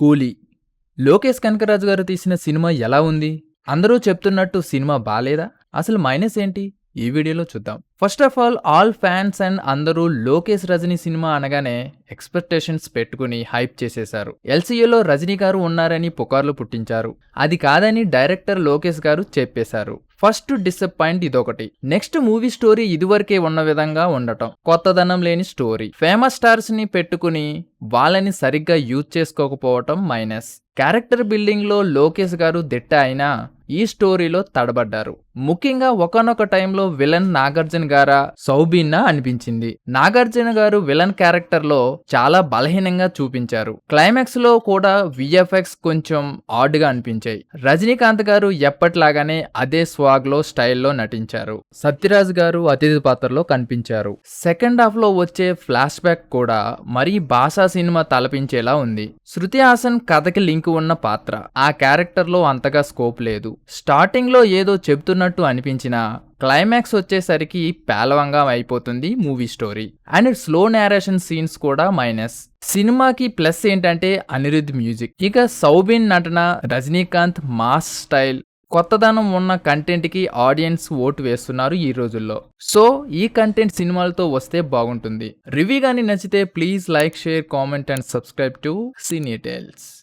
కూలీ. లోకేష్ కనకరాజు గారు తీసిన సినిమా ఎలా ఉంది? అందరూ చెప్తున్నట్టు సినిమా బాలేదా? అసలు మైనస్ ఏంటి? ఈ వీడియోలో చూద్దాం. First of all fans and అందరూ లోకేష్ రజనీ సినిమా అనగానే ఎక్స్పెక్టేషన్స్ పెట్టుకుని హైప్ చేసేశారు. ఎల్సీయూలో రజనీ గారు ఉన్నారని పుకార్లు పుట్టించారు. అది కాదని డైరెక్టర్ లోకేష్ గారు చెప్పేశారు. ఫస్ట్ డిసప్పాయింట్ ఇదొకటి. నెక్స్ట్ మూవీ స్టోరీ ఇదివరకే ఉన్న విధంగా ఉండటం, కొత్తదనం లేని స్టోరీ, ఫేమస్ స్టార్స్ ని పెట్టుకుని వాళ్ళని సరిగ్గా యూజ్ చేసుకోకపోవటం మైనస్. క్యారెక్టర్ బిల్డింగ్ లో లోకేష్ గారు దిట్ట అయినా ఈ స్టోరీలో తడబడ్డారు. ముఖ్యంగా ఒకానొక టైంలో విలన్ నాగార్జున గారా సౌబీన్నా అనిపించింది. నాగార్జున గారు విలన్ క్యారెక్టర్ లో చాలా బలహీనంగా చూపించారు. క్లైమాక్స్ లో కూడా విఎఫ్ఎక్స్ కొంచెం ఆడ్ గా అనిపించాయి. రజనీకాంత్ గారు ఎప్పటిలాగానే అదే స్వాగ్ లో స్టైల్లో నటించారు. సత్యరాజ్ గారు అతిథి పాత్రలో కనిపించారు. సెకండ్ హాఫ్ లో వచ్చే ఫ్లాష్ బ్యాక్ కూడా మరీ భాషా సినిమా తలపించేలా ఉంది. శృతి హాసన్ కథకి లింక్ ఉన్న పాత్ర, ఆ క్యారెక్టర్ లో అంతగా స్కోప్ లేదు. స్టార్టింగ్ లో ఏదో చెప్తున్నట్టు అనిపించినా క్లైమాక్స్ వచ్చేసరికి పేలవంగా అయిపోతుంది movie story. And slow narration scenes కూడా మైనస్. సినిమాకి ప్లస్ ఏంటంటే అనిరుద్ధ్ మ్యూజిక్, ఇక సౌబిన్ నటన, రజనీకాంత్ మాస్ స్టైల్, కొత్తదనం ఉన్న కంటెంట్ కి ఆడియన్స్ ఓటు వేస్తున్నారు ఈ రోజుల్లో. సో ఈ కంటెంట్ సినిమాలతో వస్తే బాగుంటుంది. రివ్యూ గానీ నచ్చితే please like, share, comment and subscribe to Cine tiles.